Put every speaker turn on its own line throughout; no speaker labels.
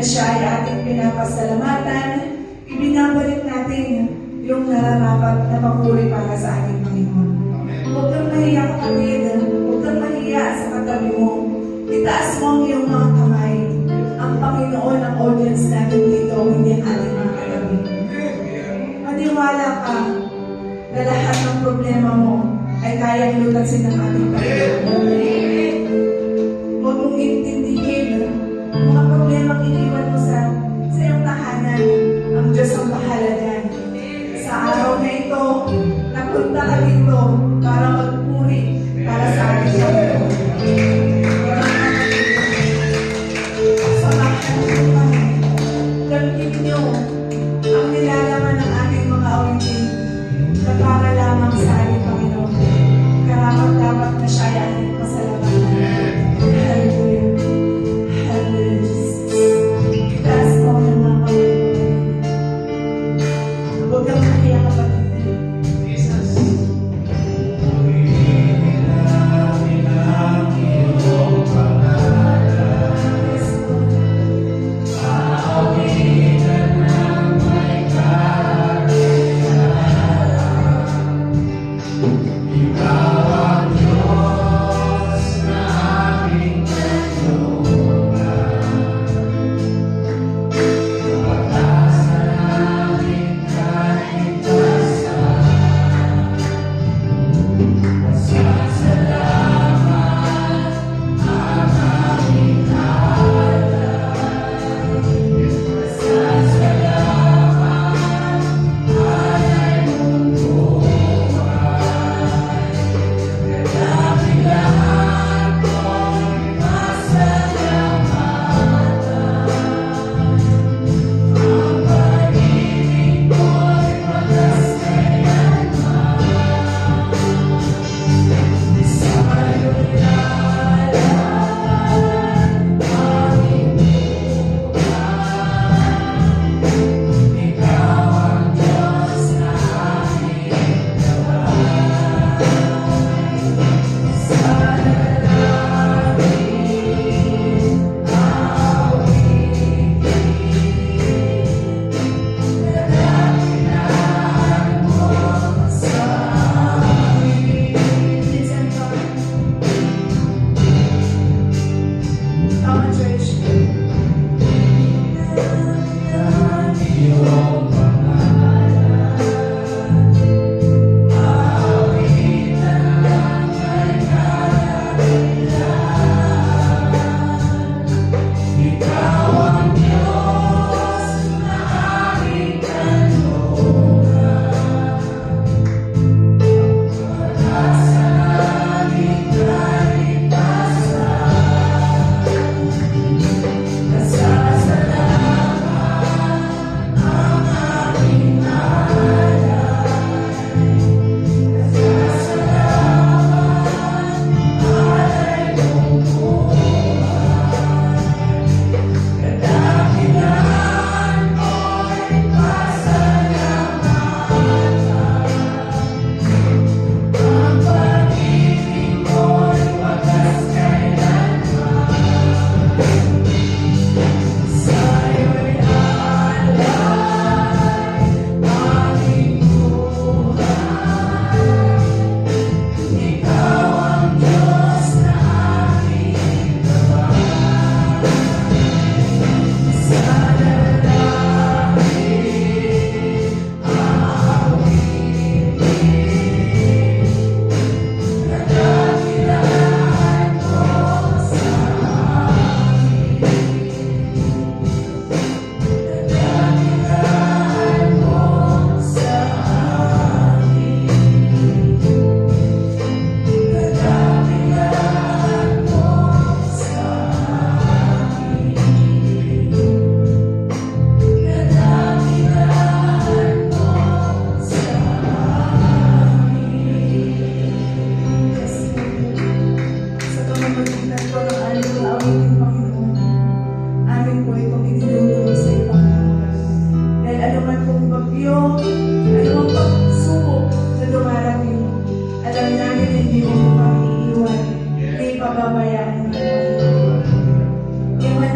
na siya ay ating pinapasalamatan, ibinabalik natin yung nararapat na papuri para sa ating Panginoon. Huwag kang mahiya, kapatid. Huwag kang mahiya sa katabi mo. Itaas mo ang iyong mga kamay. Ang Panginoon ang audience natin dito, hindi ang ating mga katabi. Maniwala ka na lahat ng problema mo ay kayang lutasin ng ating Panginoon. Huwag mong intindihin ang mga problemang iniwan mo sa iyong tahanan. Ang Diyos ang bahala dyan. Sa araw na ito, napunta ka dito para magpuri para sa ating Panginoon. Samahan niyo kami. Gamitin niyo ang nilalaman ng ating mga awitin na para lamang sa ating Panginoon. Karapat dapat na siya ay ating pasalamatan.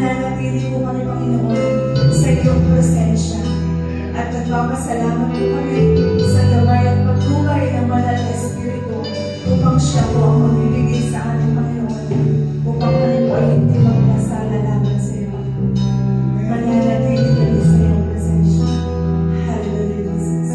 mananatili po kami, Panginoon, sa iyong presensya. At nagpapasalamat po kami sa gabay at pagtubay ng Banal na Espiritu upang siya po ang magbibigay sa amin, Panginoon, upang kami po ay hindi magkasala laban sa iyo, Panginoon. Mananatili kami sa iyong presensya. Hallelujah, Jesus.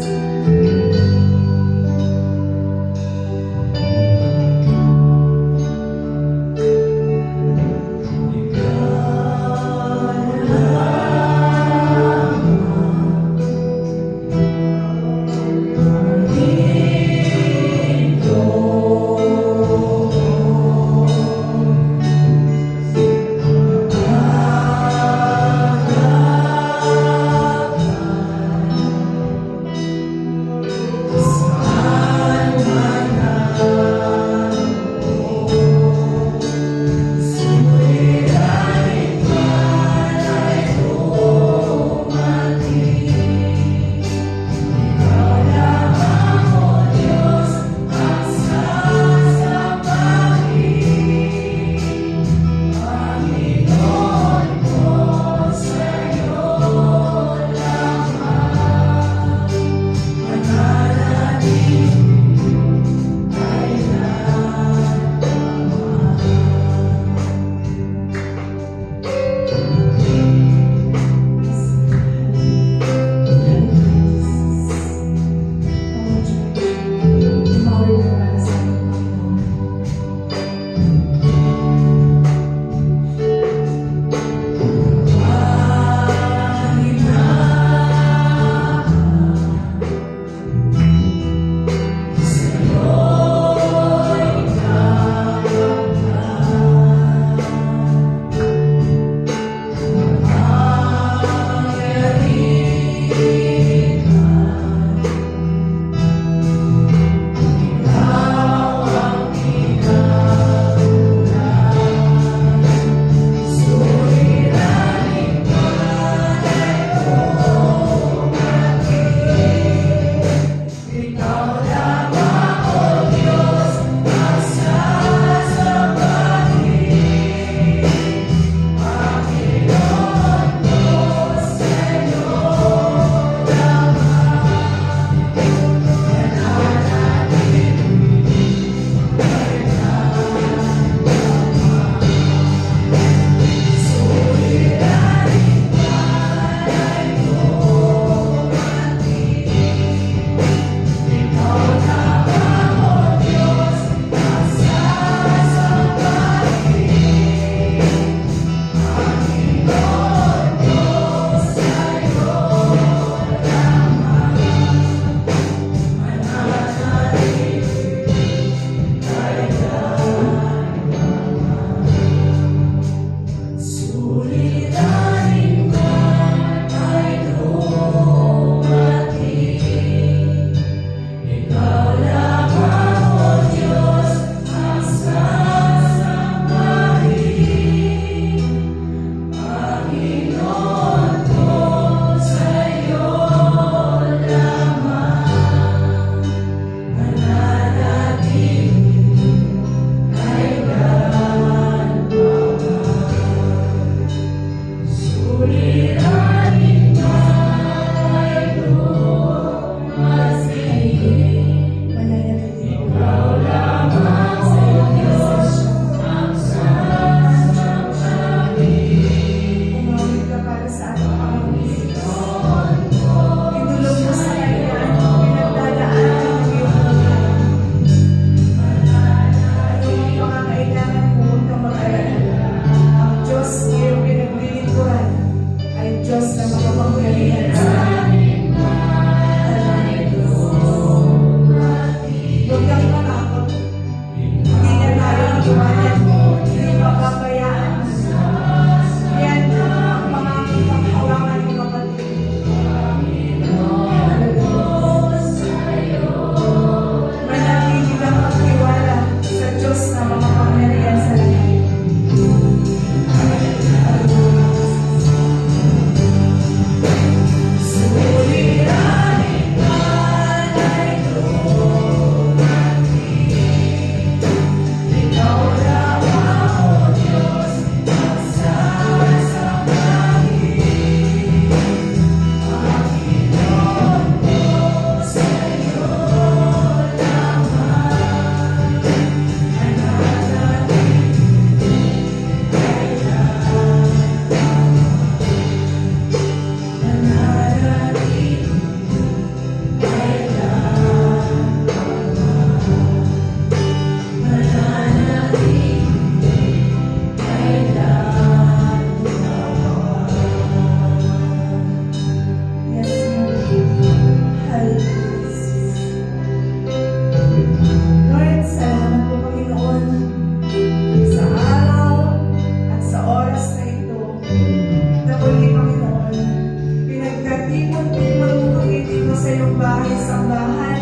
iyong bahay-sambahan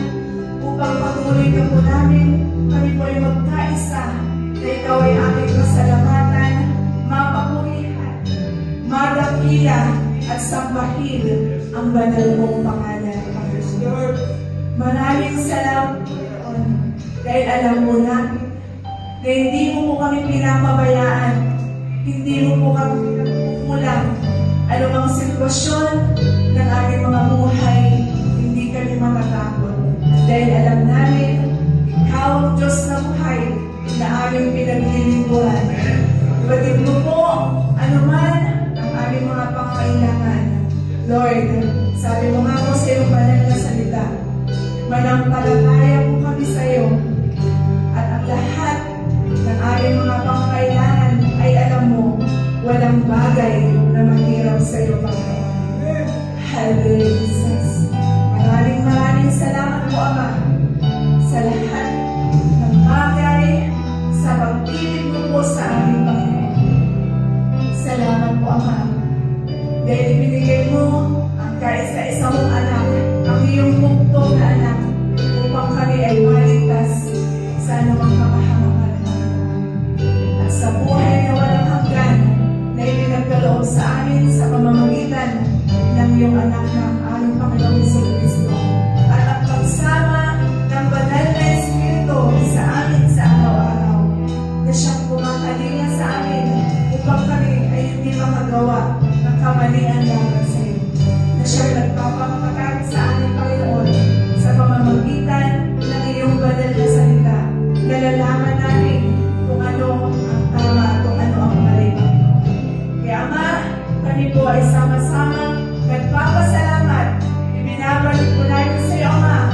upang patuloy ka po namin, kami po ay magkaisa na ikaw ay aming pasalamatan, mapapurihan, madakila at sambahin ang banal mong pangalan, Panginoon. Maraming salamat, Panginoon, dahil alam mo namin na hindi mo po kami pinapabayaan, hindi mo po kami pinagmumulang. Anumang sitwasyon ng aming mga buhay, hindi kami matatakot. Dahil alam namin, ikaw ang Diyos na buhay na aming pinaglilingkuran. Ibatid mo po, anuman ang aming mga pangailangan. Lord, sabi mo nga po sa iyong banal na salita, manampalataya po kami sa iyo at ang lahat ng aming mga pangailangan ay alam mo, walang bagay na mahirap sa iyo, Panginoon. Hallelujah, Jesus. Maraming salamat po, Ama, sa lahat ng bagay, sa pag-ibig mo po sa aming Panginoon. Salamat po, Ama, dahil ibinigay mo ang kaisa-isa mong anak, ang iyong bugtong na anak, upang kami ay maligtas sa anumang kapahamakan. At sa buhay na walang hanggan, na ipinagkaloob sa amin sa pamamagitan ng iyong anak na aming Panginoong Jesucristo. At ang pagsama ng banal na Espiritu sa amin sa araw-araw, na siyang kumakalinga sa amin upang kami ay hindi makagawa ng kamalian laban sa iyo. Na siyang nagpapakatatag sa amin, Panginoon, sa pamamagitan ng iyong banal na salita. Nalalaman namin kung ano ang tama at kung ano ang mali. Kaya Ama, kami po ay sama-sama nagpapasalamat. Ibinabalik po namin sa iyo, Ama,